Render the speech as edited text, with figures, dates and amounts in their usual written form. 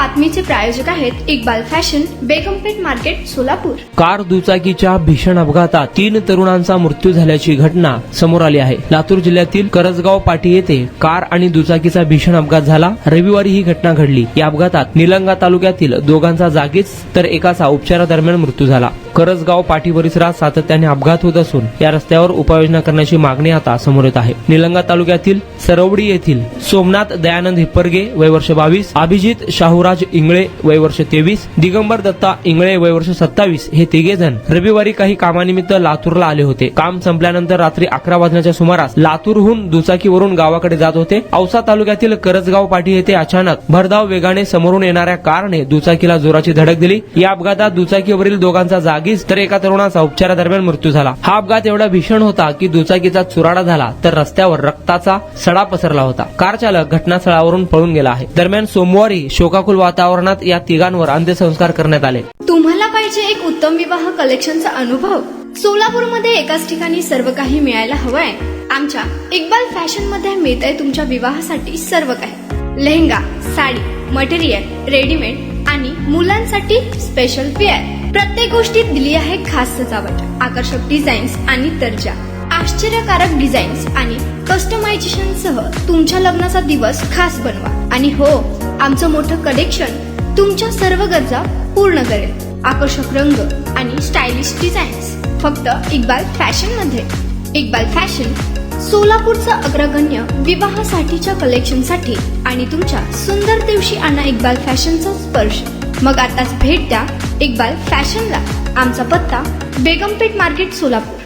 बातमीचे प्रायोजक आहेत Iqbal fashion, Begampeth market, Solapur. Car दुचाकीच्या भीषण अपघातात 3 तरुणांचा मृत्यू झाल्याची घटना समोर आली आहे। लातूर जिल्ह्यातील करंजगाव पाटी येथे कार आणि दुचाकीचा भीषण अपघात झाला। रविवारी ही घटना घडली। या अपघातात निलंगा तालुक्यातील दोघांचा जागीच तर एकाचा उपचारादरम्यान मृत्यू झाला। करंजगाव पाटी परिसरात सातत्याने अपघात होत असून या रस्त्यावर उपाययोजना करण्याची मागणी आता समोर येत आहे। निलंगा तालुक्यातील सरवडी येथील सोमनाथ दयानंद हिप्परगे वय वर्ष 22, अभिजित शाहूराज इंगळे वय वर्ष 23, दिगंबर दत्ता इंगळे वय वर्ष 27 हे तिघे जण रविवारी काही कामानिमित्त लातूरला आले होते। काम संपल्यानंतर रात्री 11 वाजण्याच्या सुमारास लातूरहून दुचाकीवरून गावाकडे जात होते। औसा तालुक्यातील करंजगाव पाटी येथे अचानक भरधाव वेगाने समोरून येणाऱ्या कारने दुचाकीला जोराची धडक दिली। या अपघातात दुचाकीवरील दोघांचा जागीच तर एका तरुणाचा उपचारादरम्यान मृत्यू झाला। हा अपघात एवढा भीषण होता की दुचाकीचा चुराडा झाला तर रस्त्यावर रक्ताचा सडा पसरला होता। कार चालक घटनास्थळावरून पळून गेला आहे। दरम्यान सोमवारी शोकाकुल वातावरणात या तिघांवर अंत्यसंस्कार करण्यात आले। तुम्हाला पाहिजे एक उत्तम विवाह कलेक्शनचा अनुभव? सोलापूरमध्ये एकाच ठिकाणी सर्व काही मिळायला हवंय। आमच्या इक्बाल फॅशन मध्ये मिळतंय तुमच्या विवाहासाठी सर्व काही। लेहंगा, साडी, मटेरियल, रेडीमेड आणि मुलांसाठी स्पेशल वेअर। प्रत्येक गोष्टीत दिली आहे खास सजावट, आकर्षक डिझाईन्स आणि दर्जा, आश्चर्यकारक डिझाईन्स आणि कस्टमायझेशन सह तुमच्या लग्नाचा दिवस खास बनवा। आणि हो, आमचं मोठं कलेक्शन तुमच्या सर्व गरजा पूर्ण करेल। आकर्षक रंग आणि स्टायलिश डिझाईन्स फक्त इक्बाल फॅशन मध्ये। इक्बाल फॅशन सोलापूरचा अग्रगण्य विवाहासाठीच्या कलेक्शनसाठी आणि तुमच्या सुंदर दिवशी आणा इक्बाल फॅशनचा स्पर्श। मग आताच भेट द्या इक्बाल फॅशनला। आमचा पत्ता बेगमपेठ मार्केट, सोलापूर।